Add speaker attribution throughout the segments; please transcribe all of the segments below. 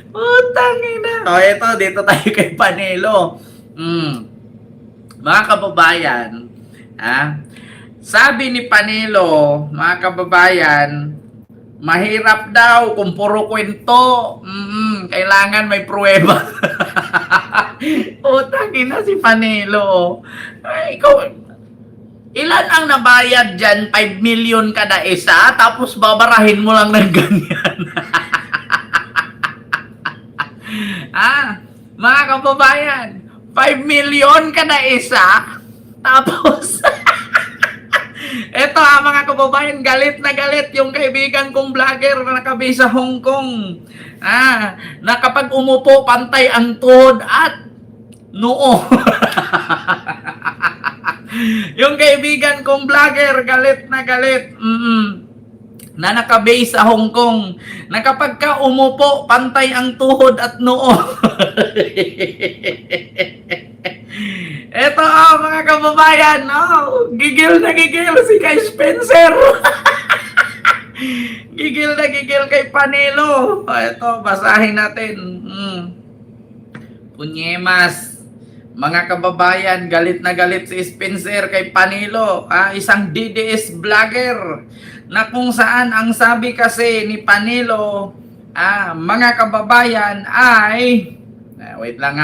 Speaker 1: Putang ina. O ito, dito tayo kay Panelo. Mga kababayan, sabi ni Panelo, mga kababayan, mahirap daw kung puro kwento. Kailangan may pruweba. Utang ina si Panelo. Ay, ikaw, ilan ang nabayad dyan? 5 million kada isa? Tapos babarahin mo lang ng ganyan. Mga kababayan, 5 million kada isa? Tapos, eto mga kababayan, galit na galit yung kaibigan kong vlogger na nakabase sa Hong Kong. Na kapag umupo, pantay ang tuhod at noo. Yung kaibigan kong vlogger, galit na galit. Na nakabase sa Hong Kong. Na kapag ka umupo, pantay ang tuhod at noo. Eto mga kababayan, gigil na gigil si kay Spencer. Gigil na gigil kay Panelo. Eto, basahin natin. Punyemas. Mga kababayan, galit na galit si Spencer kay Panelo. Isang DDS vlogger na kung saan ang sabi kasi ni Panelo, mga kababayan ay wait lang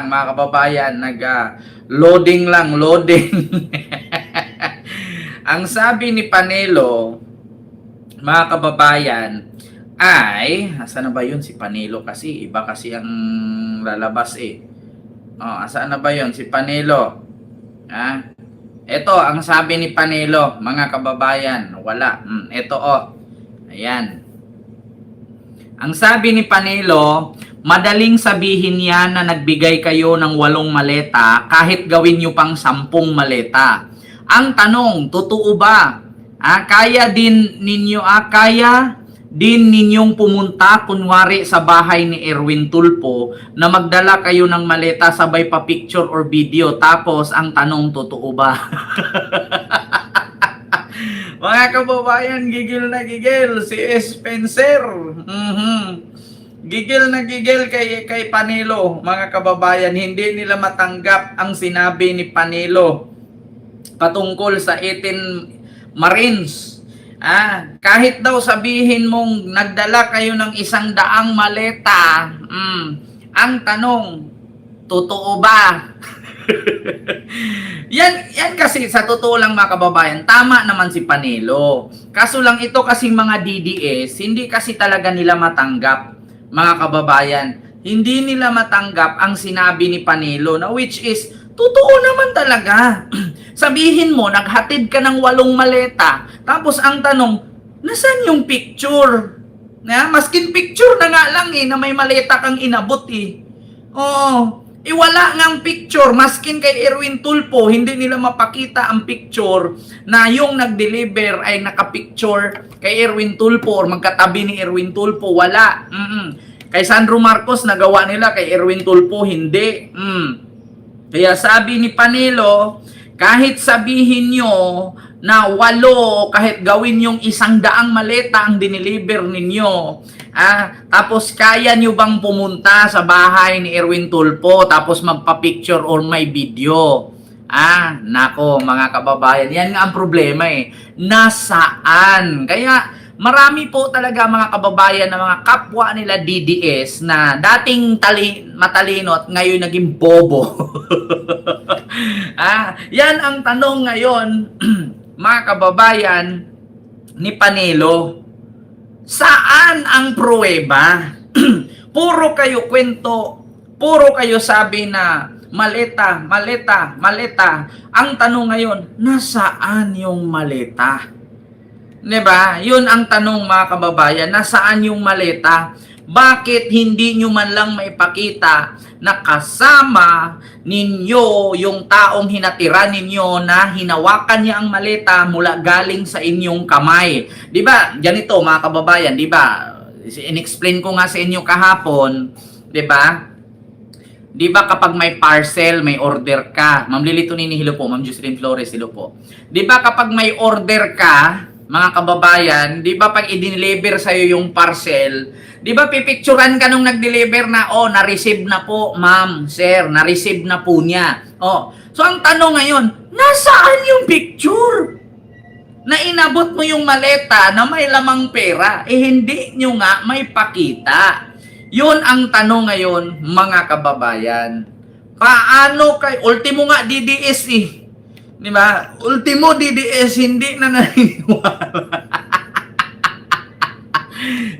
Speaker 1: mga kababayan, loading lang. Ang sabi ni Panelo, mga kababayan, ay, asan na ba yun si Panelo kasi? Iba kasi ang lalabas asan na ba yun si Panelo? Ito, ang sabi ni Panelo, mga kababayan, wala. Ito ayan. Ang sabi ni Panelo, madaling sabihin yan na nagbigay kayo ng 8 maleta kahit gawin nyo pang 10 maleta. Ang tanong, totoo ba? Kaya din ninyong pumunta kunwari sa bahay ni Erwin Tulfo na magdala kayo ng maleta sabay pa picture or video. Tapos ang tanong, totoo ba? Mga kababayan, gigil na gigil si Spencer. Gigil na gigil kay Panelo, mga kababayan. Hindi nila matanggap ang sinabi ni Panelo patungkol sa 18 Marines. Kahit daw sabihin mong nagdala kayo ng 100 maleta, ang tanong, totoo ba? yan kasi sa totoo lang mga kababayan, tama naman si Panelo. Kaso lang ito kasing mga DDS, hindi kasi talaga nila matanggap. Mga kababayan, hindi nila matanggap ang sinabi ni Panelo na which is, totoo naman talaga. Sabihin mo, naghatid ka ng 8 maleta, tapos ang tanong, nasan yung picture? Maskin picture na nga lang na may maleta kang inabot wala ngang picture, maskin kay Erwin Tulfo, hindi nila mapakita ang picture na yung nag-deliver ay nakapicture kay Erwin Tulfo or magkatabi ni Erwin Tulfo, wala. Kay Sandro Marcos nagawa nila, kay Erwin Tulfo hindi. Kaya sabi ni Panelo, kahit sabihin nyo na 8, kahit gawin yung 100 maleta ang dineliver ninyo, tapos kaya nyo bang pumunta sa bahay ni Erwin Tulfo tapos magpa-picture or may video? Nako mga kababayan, yan nga ang problema nasaan? Kaya marami po talaga mga kababayan na mga kapwa nila DDS na dating matalino at ngayon naging bobo. Yan ang tanong ngayon mga kababayan ni Panelo. Saan ang pruweba? Puro kayo kwento, puro kayo sabi na maleta. Ang tanong ngayon, nasaan yung maleta? Diba? Yun ang tanong mga kababayan, nasaan yung maleta? Bakit hindi nyo man lang maipakita na kasama ninyo yung taong hinatira ninyo na hinawakan niya ang maleta mula galing sa inyong kamay? Diba? Ganito mga kababayan, diba? In-explain ko nga sa inyo kahapon, diba? Diba kapag may parcel, may order ka, Ma'am Lilito Nini, hello po, Ma'am Jocelyn Flores, hello po. Diba kapag may order ka, mga kababayan, di ba pag i-deliver sa'yo yung parcel, di ba pipicturan ka nung nag-deliver na, oh, na-receive na po, ma'am, sir, na-receive na po niya. Oh, so ang tanong ngayon, nasaan yung picture? Na inabot mo yung maleta na may lamang pera, eh hindi nyo nga may pakita. Yun ang tanong ngayon, mga kababayan. Paano kay ultimo nga DDS eh. Di ba? Ultimo DDS hindi na naniniwala.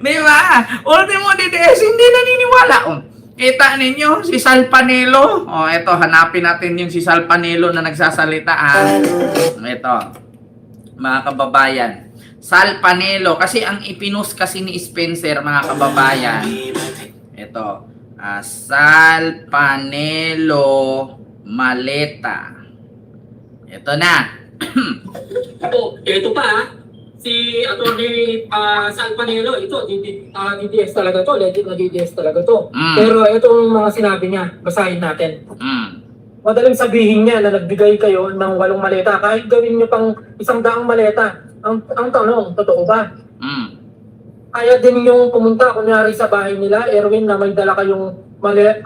Speaker 1: Di ba? Ultimo DDS hindi naniniwala. Oh, kita ninyo si Sal Panelo. Oh, eto hanapin natin yung si Sal Panelo na nagsasalita. Ito. Mga kababayan. Sal Panelo kasi ang ipinus kasi ni Spencer, mga kababayan. Ito. Sal Panelo maleta. Ito na.
Speaker 2: Ito pa, si Atty. Sal Panelo, ito, DDS talaga to, legit na DDS talaga to. Pero itong mga sinabi niya, basahin natin. Madaling sabihin niya na nagbigay kayo ng 8 maleta, kahit gawin niyo pang 100 maleta. Ang tanong, totoo ba? Kaya din yung pumunta, kunyari sa bahay nila, Erwin, na may dala kayong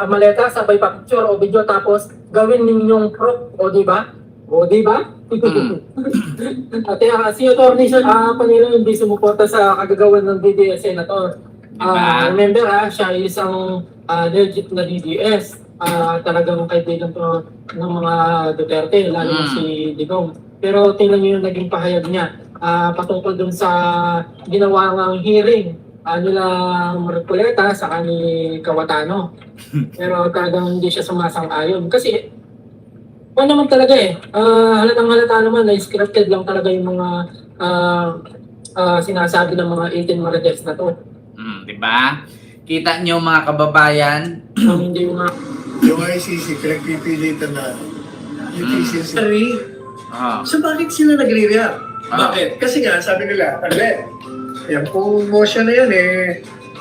Speaker 2: maleta, sabay pa picture o video, tapos gawin ninyong proof, o di ba? O, di ba? At si Atty. Panelo hindi sumuporta sa kagagawan ng DDS Senator. Remember siya ay isang legit na DDS. Talagang kaibigan to ng mga Duterte, lalo na si Digong. Pero tingnan niyo yung naging pahayag niya patungkol dun sa ginawa ng hearing nila Marcoleta sa ni Cayetano. Pero talagang hindi siya sumasang-ayon. Kasi ano naman talaga halatang halata naman na scripted lang talaga yung mga sinasabi ng mga 18 Marites na to.
Speaker 1: Diba? Kita nyo mga kababayan.
Speaker 2: Hindi yung
Speaker 3: yung ICC, pinagpipilitan na yung PCC. So bakit sila nagre-react? Bakit? Kasi nga, sabi nila, yan kung motion na yan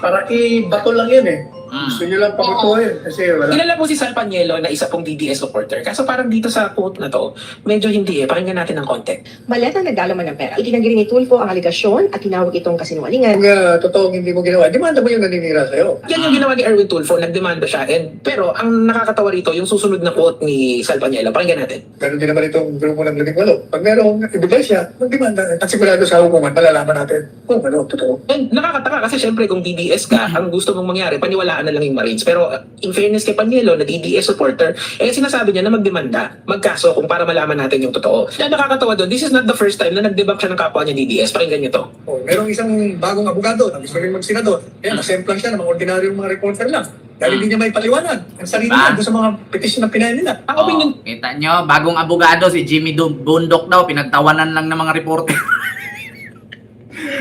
Speaker 3: para i-bato lang yan Gusto nyo lang pamutuhin kasi wala.
Speaker 4: Kilala po si Sal Panelo na isa pong DDS supporter. Kaso parang dito sa quote na to, medyo hindi Pakinggan natin ang konti.
Speaker 5: Maleta nagdalaman ng pera. Itinanggi ni Tulfo ang aligasyon at tinawag itong kasinungalingan.
Speaker 3: Kung totoong hindi mo ginawa, demanda mo yung naninira sa'yo.
Speaker 4: Yan yung ginawa ni Erwin Tulfo, nagdemanda siya. Pero ang nakakatawa rito, yung susunod na quote ni Sal Panelo. Pakinggan natin.
Speaker 3: Pero din naman itong grupo ng 18. Pag merong ebidensya, magdemanda. At sigurado sa hukuman, malalaman natin kung ano, totoo.
Speaker 4: And nakakataka kasi syempre kung DDS ka, ang gusto mong mangyari, paniwalaan na lang yung Marines. Pero in fairness kay Panelo, na DDS supporter, sinasabi niya na magdemanda, magkaso kung para malaman natin yung totoo. Na nakakatawa doon, this is not the first time na nagdebunk siya ng kapwa niya DDS. Pakinggan niyo to.
Speaker 3: Merong isang bagong abogado na gusto rin magsenador. Nasemplan siya ng mga ordinaryong mga reporter lang. Dahil hindi niya may paliwanag ang sarili niya doon sa mga petisyon na pinahin nila.
Speaker 4: Ang opinion,
Speaker 1: Kita nyo, bagong abogado si Jimmy Bundok daw, pinagtawanan lang ng mga reporter.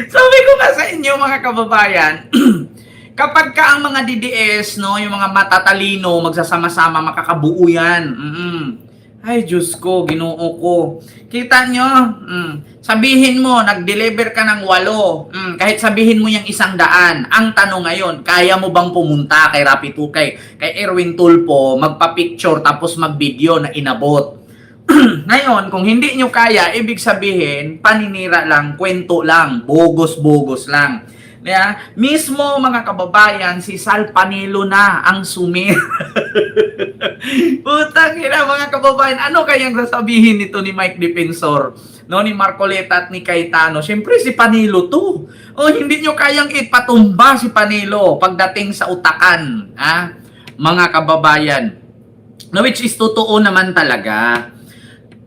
Speaker 1: Sabi ko nga sa inyo mga kababayan, kapag ka ang mga DDS, no, yung mga matatalino, magsasama-sama, makakabuo yan. Ay, Diyos ko, Ginoo ko. Kita nyo, sabihin mo, nag-deliver ka ng 8. Kahit sabihin mo yung 100. Ang tanong ngayon, kaya mo bang pumunta kay Rapi Tukay, kay Erwin Tulfo, magpa-picture tapos mag-video na inabot? Ngayon, kung hindi nyo kaya, ibig sabihin, paninira lang, kwento lang, bogus-bogus lang. Yeah? Mismo mga kababayan, si Sal Panelo na ang sumir. Putang ina mga kababayan, ano kayang sasabihin nito ni Mike Defensor? No, ni Marcoleta at ni Cayetano? Siyempre si Panelo to. O hindi nyo kayang ipatumba si Panelo pagdating sa utakan, mga kababayan. No, which is totoo naman talaga.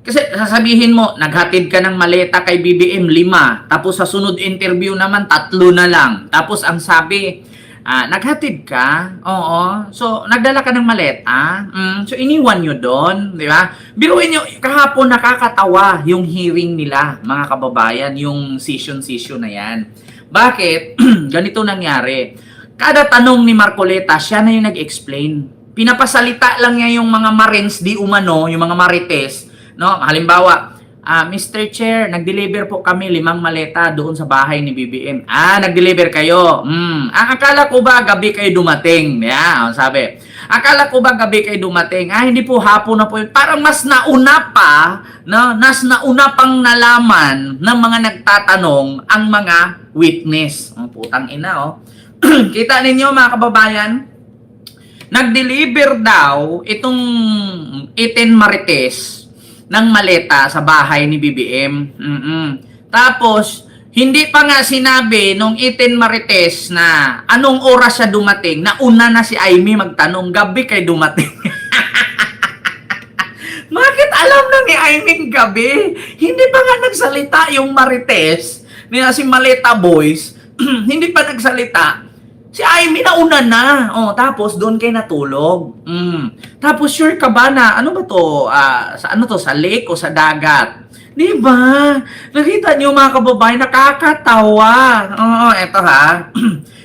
Speaker 1: Kasi sasabihin mo, naghatid ka ng maleta kay BBM 5, tapos sa sunod interview naman 3 na lang. Tapos ang sabi, naghatid ka? Oo. So, nagdala ka ng maleta? So, iniwan nyo doon, di ba? Biruin nyo, kahapon nakakatawa yung hearing nila, mga kababayan, yung session na yan. Bakit? Ganito nangyari. Kada tanong ni Marcoleta, siya na yung nag-explain. Pinapasalita lang niya yung mga Marines di umano, yung mga Marites. No, halimbawa, Mr. Chair, nag-deliver po kami 5 maleta doon sa bahay ni BBM. Nag-deliver kayo. Akala ko ba gabi kayo dumating? Sabi. Akala ko ba gabi kayo dumating? Hindi po, hapon na po. Parang mas nauna pa, no? Mas nauna pang nalaman ng mga nagtatanong ang mga witness. Putang ina, oh. Kita ninyo mga kababayan? Nag-deliver daw itong Eten Marites ng maleta sa bahay ni BBM. Tapos, hindi pa nga sinabi nung Eten Marites na anong oras siya dumating. Nauna na si Amy magtanong, gabi kay dumating. Bakit alam na ni Amy gabi? Hindi pa nga nagsalita yung Marites, si Maleta Boys. Hindi pa nagsalita. Si Amy nauna na. Tapos doon kayo natulog. Tapos sure ka ba na ano ba to? Sa lake o sa dagat? 'Di ba? Nakita niyo mga kababayan, nakakatawa. Eto ha.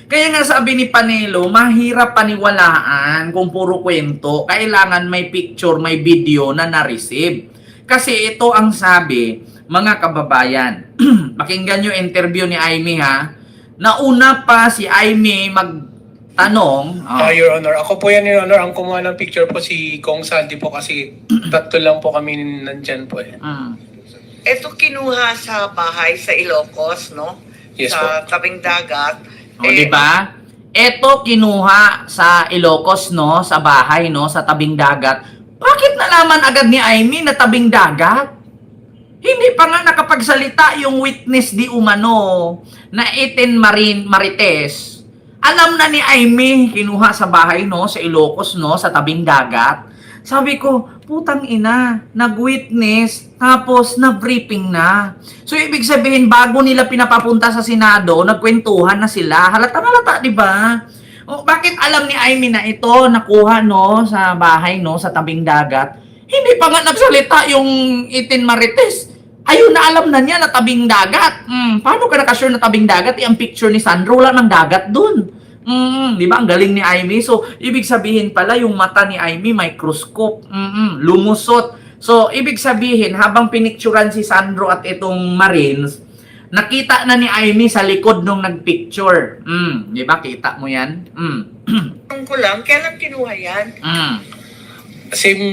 Speaker 1: Kaya nga sabi ni Panelo, mahirap paniwalaan kung puro kwento. Kailangan may picture, may video na na-receive. Kasi ito ang sabi, mga kababayan. Pakinggan niyo interview ni Amy ha. Nauna pa si Amy magtanong.
Speaker 6: Your Honor, ako po yan, Your Honor. Ang kumuha ng picture po si Kong Sandy po kasi tatlo lang po kami nandyan po eh.
Speaker 7: Ito kinuha sa bahay sa Ilocos, no?
Speaker 6: Yes
Speaker 7: sa tabing dagat.
Speaker 1: Di ba? Ito kinuha sa Ilocos, no? Sa bahay, no? Sa tabing dagat. Bakit nalaman agad ni Amy na tabing dagat? Hindi pa nga nakapagsalita yung witness di umano na Eten Marites. Alam na ni Amy, kinuha sa bahay, no? Sa Ilocos, no? Sa tabing dagat. Sabi ko, putang ina, nag-witness, tapos na-briefing na. So, ibig sabihin, bago nila pinapapunta sa Senado, nagkwentuhan na sila. Halata, di ba? Bakit alam ni Amy na ito, nakuha, no? Sa bahay, no? Sa tabing dagat. Hindi pa nga nagsalita yung Eten Marites. Ayun, na alam na niya na tabing dagat. Paano ka nakasure na tabing dagat? Ang picture ni Sandro, wala ng dagat dun. Di ba? Ang galing ni Amy. So, ibig sabihin pala, yung mata ni Amy, microscope. Lumusot. So, ibig sabihin, habang pinicturan si Sandro at itong Marines, nakita na ni Amy sa likod nung nagpicture. Di ba? Kita mo yan?
Speaker 7: Tanong ko lang, kailan kinuha yan?
Speaker 6: Same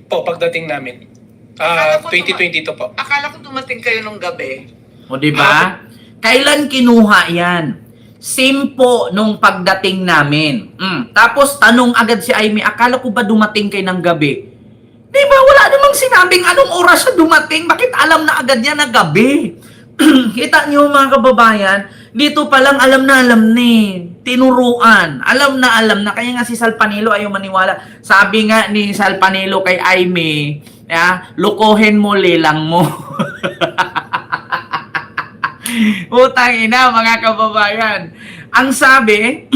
Speaker 6: po pagdating namin.
Speaker 7: Akala ko
Speaker 6: 2022 po.
Speaker 7: Akala ko dumating kayo nung gabi.
Speaker 1: O, di ba? Kailan kinuha yan? Same po nung pagdating namin. Tapos, tanong agad si Amy, akala ko ba dumating kayo ng gabi? Di ba? Wala namang sinabing anong oras siya dumating. Bakit alam na agad niya na gabi? Kita niyo mga kababayan, dito pa lang alam ni. Tinuruan. Alam na. Kaya nga si Sal Panelo ayaw maniwala. Sabi nga ni Sal Panelo kay Amy, lukohin mo, lilang mo. Utang ina, mga kababayan. Ang sabi,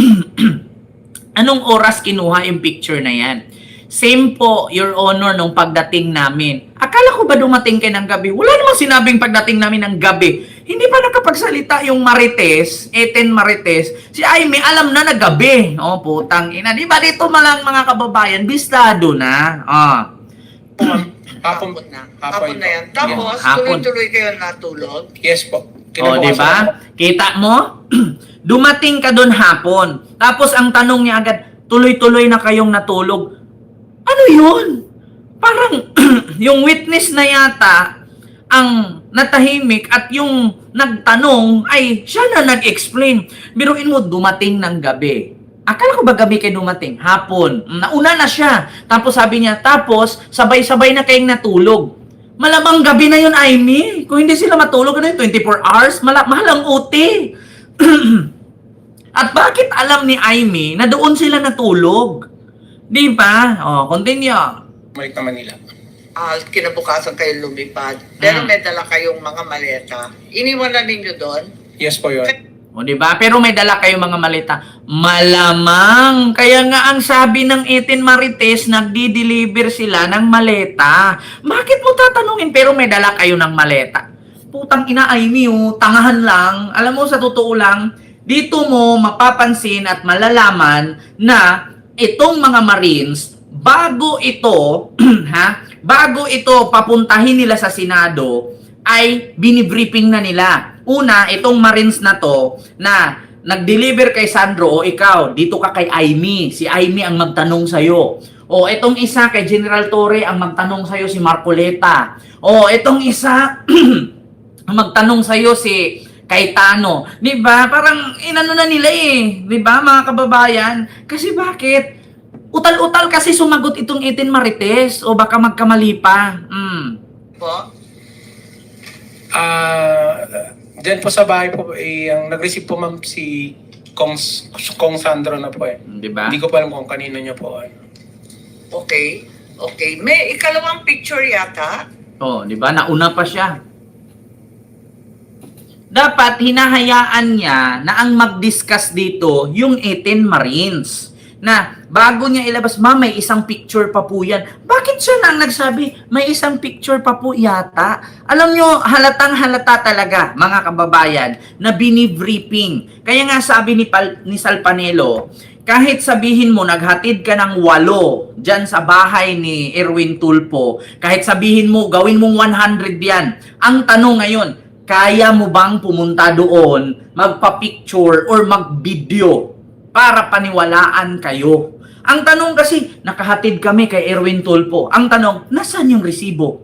Speaker 1: anong oras kinuha yung picture na yan? Same po, Your Honor, nung pagdating namin. Akala ko ba dumating kayo ng gabi? Wala namang sinabing pagdating namin ng gabi. Hindi pa nakapagsalita yung Marites, Eten Marites. Si Amy, alam na gabi. Putang ina. Di ba dito malang mga kababayan, bistado na.
Speaker 6: Hapon
Speaker 7: Hapon na yan. Tapos,
Speaker 1: hapon.
Speaker 7: tuloy-tuloy kayo natulog.
Speaker 6: Yes po.
Speaker 1: Di ba? Kita mo? Dumating ka doon hapon. Tapos ang tanong niya agad, tuloy-tuloy na kayong natulog. Ano yun? Parang yung witness na yata ang natahimik at yung nagtanong ay siya na nag-explain. Biruin mo, dumating ng gabi. Akala ko ba gabi kayo dumating? Hapon. Nauna na siya. Tapos sabi niya, tapos sabay-sabay na kayong natulog. Malamang gabi na yun, Amy. Kung hindi sila matulog na yun, 24 hours, mahal ang OT. At bakit alam ni Amy na doon sila natulog? Di ba? Continue.
Speaker 6: Balik naman nila.
Speaker 7: Kinabukasan kayo lumipad. Pero may dala kayong mga maleta. Iniwan na ninyo doon?
Speaker 6: Yes po, Your
Speaker 1: Di ba? Pero may dala kayong mga maleta. Malamang. Kaya nga ang sabi ng Eten Marites, nagdi-deliver sila ng maleta. Bakit mo tatanungin pero may dala kayo ng maleta? Putang ina, Amy, tangahan lang. Alam mo, sa totoo lang, dito mo mapapansin at malalaman na itong mga Marines, bago ito, bago ito papuntahin nila sa Senado, ay binibriefing na nila. Una, itong Marines na to, na nag-deliver kay Sandro, o ikaw, dito ka kay Aimee. Si Aimee ang magtanong sa'yo. O itong isa kay General Torre, ang magtanong sa'yo si Marcoleta. O itong isa, ang magtanong sa'yo si Cayetano. Diba? Parang inano na nila eh. Diba, mga kababayan? Kasi bakit? Utal-utal kasi sumagot itong 18 Marites. O baka magkamali pa.
Speaker 7: Po?
Speaker 6: Diyan po sa bahay po, ang nag-receive po ma'am si Kong Sandro na po eh.
Speaker 1: Diba?
Speaker 6: Hindi ko pa alam kung kanino niya po.
Speaker 7: Okay. Okay. May ikalawang picture yata.
Speaker 1: Oh, 'di ba? Nauna pa siya. Dapat hinahayaan niya na ang mag-discuss dito yung 18 Marines. Na bago niya ilabas, "Ma, may isang picture pa po yan." Bakit siya nang nagsabi, "May isang picture pa po yata"? Alam nyo, halatang-halata talaga, mga kababayan, na bini-briefing. Kaya nga sabi ni Sal Panelo, kahit sabihin mo, naghatid ka ng 8 dyan sa bahay ni Erwin Tulfo, kahit sabihin mo, gawin mong 100 yan. Ang tanong ngayon, kaya mo bang pumunta doon, magpa-picture or mag-video para paniwalaan kayo? Ang tanong kasi, nakahatid kami kay Erwin Tulfo. Ang tanong, nasaan yung resibo?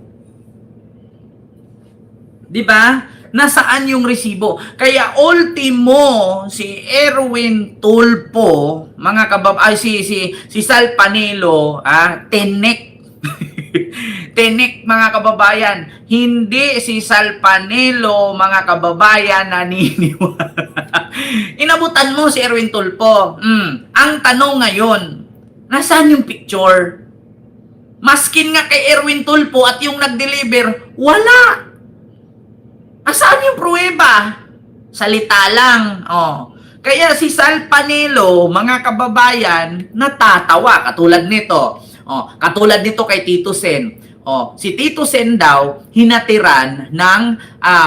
Speaker 1: Diba? Nasaan yung resibo? Kaya ultimo si Erwin Tulfo, mga si Sal Panelo, tenek. Tenek, mga kababayan. Hindi si Sal Panelo, mga kababayan, naniniwala. Inabutan mo si Erwin Tulfo. Ang tanong ngayon, nasaan yung picture? Maskin nga kay Erwin Tulfo at yung nag-deliver, wala. Asaan yung pruweba? Salita lang. Kaya si Sal Panelo, mga kababayan, natatawa. Katulad nito. Katulad nito kay Tito Sen. Si Tito Sen daw, hinatiran ng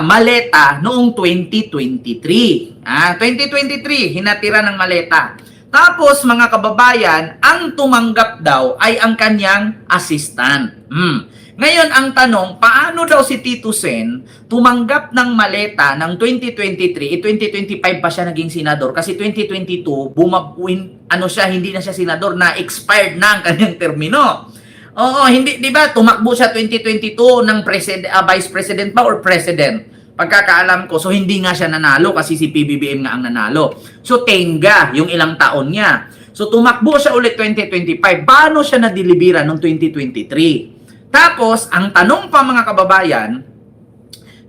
Speaker 1: maleta noong 2023. 2023, hinatiran ng maleta. Tapos, mga kababayan, ang tumanggap daw ay ang kanyang assistant. Ngayon, ang tanong, paano daw si Tito Sen tumanggap ng maleta ng 2023, 2025 pa siya naging senador kasi 2022, hindi na siya senador, na expired na ang kanyang termino. Oo, hindi, di ba, tumakbo siya 2022 ng vice president ba or president? Pagkakaalam ko, so hindi nga siya nanalo kasi si PBBM nga ang nanalo. So, tenga yung ilang taon niya. So, tumakbo siya ulit 2025. Paano siya na-delibera noong 2023? Tapos, ang tanong pa, mga kababayan,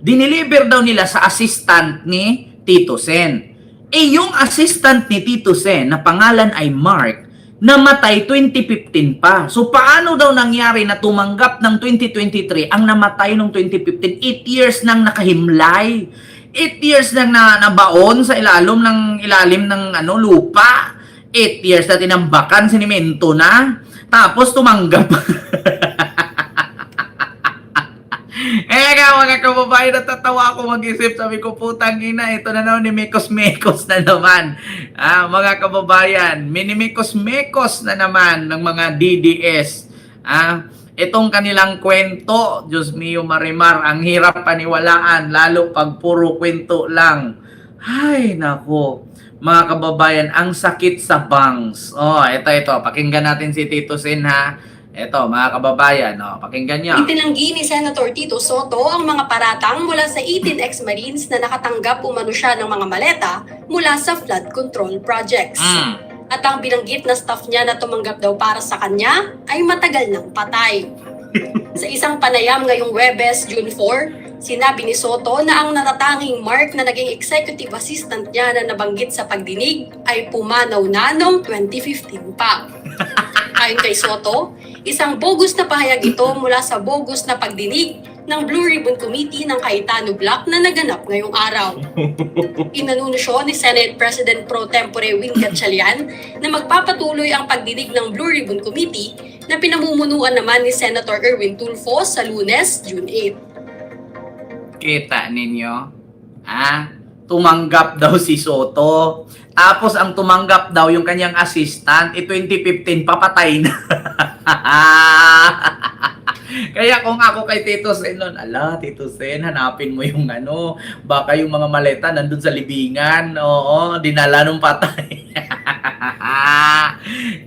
Speaker 1: dineliver daw nila sa assistant ni Tito Sen. Yung assistant ni Tito Sen, na pangalan ay Mark, namatay 2015 pa. So, paano daw nangyari na tumanggap ng 2023 ang namatay noong 2015? 8 years nang nakahimlay. 8 years nang nabaon sa ilalim ng lupa. 8 years na tinambakan, sinimento na. Tapos, tumanggap. Mga kababayan, natatawa ako mag-isip. Sabi ko, putang ina, ito na naman ni Mekos-Mekos na naman. Mga kababayan, minimekos-mekos na naman ng mga DDS. Itong kanilang kwento, Diyos mio Marimar, ang hirap paniwalaan, lalo pag puro kwento lang. Ay, nako. Mga kababayan, ang sakit sa bangs. Ito, pakinggan natin si Tito Sen, ha. Ito, mga kababayan, pakinggan niyo.
Speaker 8: Itinanggi ni Senator Tito Soto ang mga paratang mula sa 18 ex-Marines na nakatanggap umano siya ng mga maleta mula sa flood control projects. At ang binanggit na staff niya na tumanggap daw para sa kanya ay matagal nang patay. Sa isang panayam ngayong Huwebes, June 4, sinabi ni Soto na ang natatanging Mark na naging executive assistant niya na nabanggit sa pagdinig ay pumanaw na noong 2015 pa. Ayon kay Soto, isang bogus na pahayag ito mula sa bogus na pagdinig ng Blue Ribbon Committee ng Cayetano Block na naganap ngayong araw. Inanunsyo ni Senate President Pro Tempore Win Gatchalian na magpapatuloy ang pagdinig ng Blue Ribbon Committee na pinamumunuan naman ni Senator Erwin Tulfo sa Lunes, June 8.
Speaker 1: Kita ninyo? Tumanggap daw si Soto. Tapos ang tumanggap daw yung kanyang assistant, 2015 papatay na. Kaya kung ako kay Tito Sen nun, ala, Tito Sen, hanapin mo yung ano, baka yung mga maleta nandun sa libingan, oo, dinala nung patay.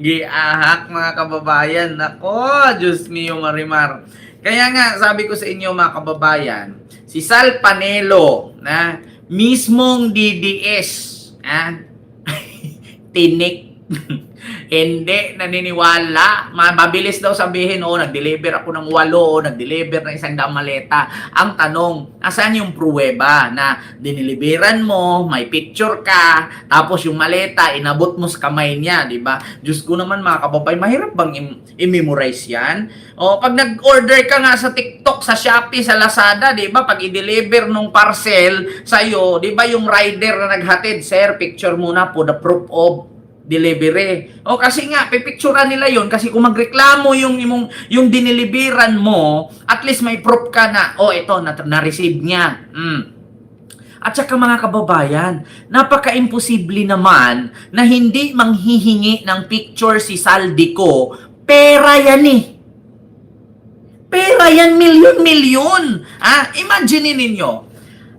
Speaker 1: Giahak mga kababayan. Nako, Diyos mio Marimar. Kaya nga, sabi ko sa inyo mga kababayan, si Sal Panelo, na mismong DDS, tinik. Hindi naniniwala. Mabilis daw sabihin, nag-deliver ako ng 8, nag-deliver ng 100 maleta. Ang tanong, asan yung pruweba na diniliberan mo, may picture ka, tapos yung maleta, inabot mo sa kamay niya, di ba? Diyos ko naman mga kababay, mahirap bang i-memorize yan? O, pag nag-order ka nga sa TikTok, sa Shopee, sa Lazada, di ba? Pag i-deliver nung parcel sa'yo, di ba yung rider na naghatid, sir, picture muna po the proof of delivery. O kasi nga pipicturean nila yon kasi kung magreklamo yung diniliberan mo, at least may proof ka na ito na-receive niya. At saka mga kababayan, napaka-imposible naman na hindi manghihingi ng picture si Saldico. Pera yan eh. Pera yan, milyon-milyon. Imagine ninyo,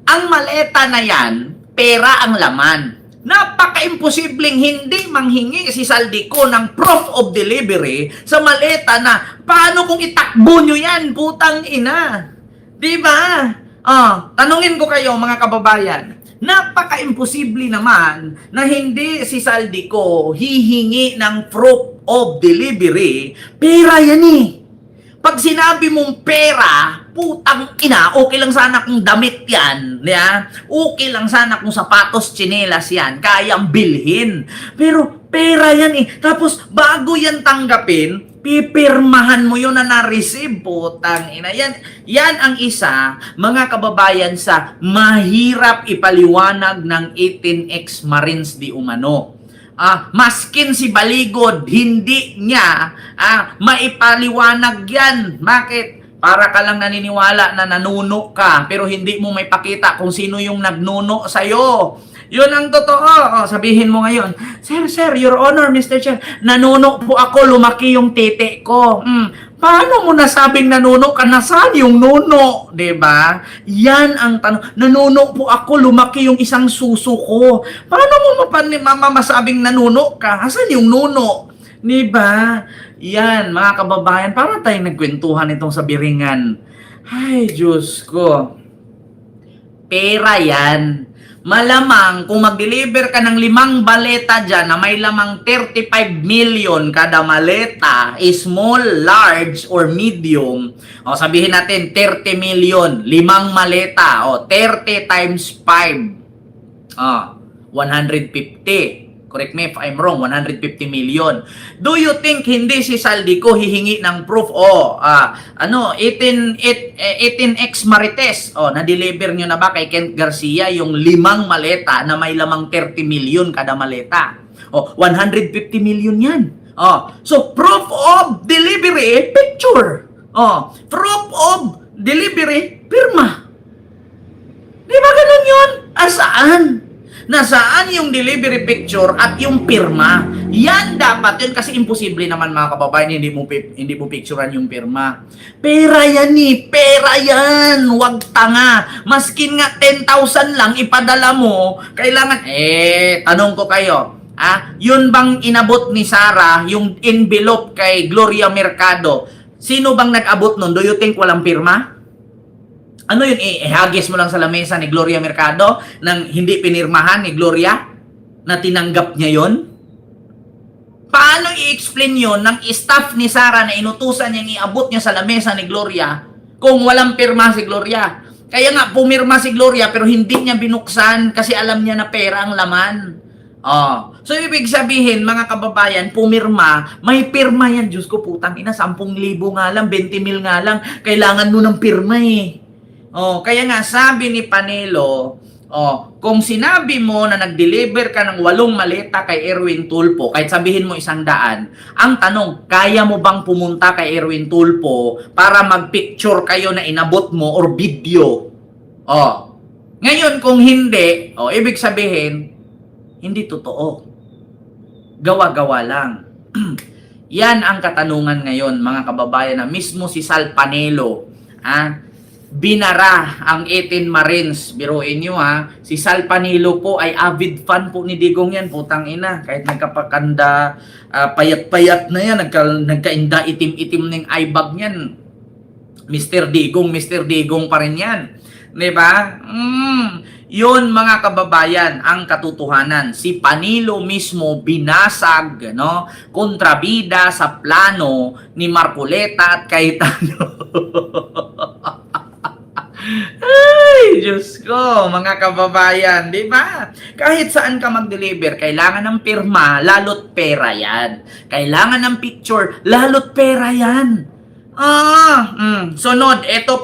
Speaker 1: ang maleta na yan, pera ang laman. Napaka-imposibleng hindi manghingi si Saldico ng proof of delivery sa maleta na paano kung itakbo nyo yan, putang ina. Diba? Tanungin ko kayo mga kababayan, napaka-imposible naman na hindi si Saldico hihingi ng proof of delivery. Pera yan eh. Pag sinabi mong pera, putang ina, okay lang sana kung damit yan, okay lang sana kung sapatos, tsinelas yan, kayang bilhin. Pero pera yan eh. Tapos bago yan tanggapin, pipirmahan mo yun na na-receive, putang ina. Yan ang isa, mga kababayan, sa mahirap ipaliwanag ng 18 Marines di umano. Maskin si Baligod, hindi niya maipaliwanag yan. Bakit? Para ka lang naniniwala na nanuno ka, pero hindi mo may pakita kung sino yung nagnuno sa'yo. Yun ang totoo. Sabihin mo ngayon, Sir, Your Honor, Mr. Chair, nanuno po ako, lumaki yung tete ko. Paano mo nasabing nanuno ka? Nasaan yung nuno? Diba? Yan ang tanong. Nanuno po ako, lumaki yung isang suso ko. Paano mo masabing nanuno ka? Asan yung nuno? Diba? Yan, mga kababayan, para tayong nagkwentuhan itong sa Biringan. Ay, Diyos ko. Pera yan. Malamang kung mag-deliver ka ng 5 baleta dyan na may lamang 35 million kada maleta, small, large, or medium, sabihin natin 30 million, 5 maleta, 30 times 5, 150. Correct me if I'm wrong, 150 million. Do you think hindi si Saldico hihingi ng proof? 18X Marites. Na-deliver nyo na ba kay Kent Garcia yung 5 maleta na may lamang 30 million kada maleta? 150 million yan. So, proof of delivery, picture. Proof of delivery, pirma. Di ba ganun yun? Saan? Nasaan yung delivery picture at yung pirma? Yan dapat yun kasi imposible naman mga kababayan hindi mo picturean yung pirma. Pera yan eh, pera yan. Huwag tanga. Maskin nga 10,000 lang ipadala mo, kailangan tanong ko kayo. Yun bang inabot ni Sarah yung envelope kay Gloria Mercado? Sino bang nag-abot nun? Do you think walang pirma? Ano yun, ihagis mo lang sa lamesa ni Gloria Mercado nang hindi pinirmahan ni Gloria na tinanggap niya yon? Paano i-explain yon ng staff ni Sarah na inutusan niyang iabot niya sa lamesa ni Gloria kung walang pirma si Gloria? Kaya nga, pumirma si Gloria pero hindi niya binuksan kasi alam niya na pera ang laman. So, ibig sabihin, mga kababayan, pumirma, may pirma yan. Diyos ko, putang ina, 10,000 nga lang, 20,000 nga lang, kailangan mo ng pirma eh. Kaya nga sabi ni Panelo, kung sinabi mo na nag-deliver ka ng 8 maleta kay Erwin Tulfo, kahit sabihin mo 100, ang tanong, kaya mo bang pumunta kay Erwin Tulfo para mag-picture kayo na inabot mo or video? Ngayon, kung hindi, ibig sabihin, hindi totoo. Gawa-gawa lang. Yan ang katanungan ngayon, mga kababayan, na mismo si Sal Panelo, binara ang 18 Marines. Biruin nyo si Sal Panelo po ay avid fan po ni Digong yan, putang ina. Kahit nagkapakanda, payat-payat na yan, nagkainda itim-itim ng eyebag niyan. Mr. Digong pa rin yan. Diba? Yun mga kababayan ang katotohanan. Si Panelo mismo binasag, kontrabida sa plano ni Marcoleta at Cayetano. Ay, Diyos ko, mga kababayan, di ba? Kahit saan ka mag-deliver, kailangan ng pirma, lalo't pera yan. Kailangan ng picture, lalo't pera yan. Sunod, eto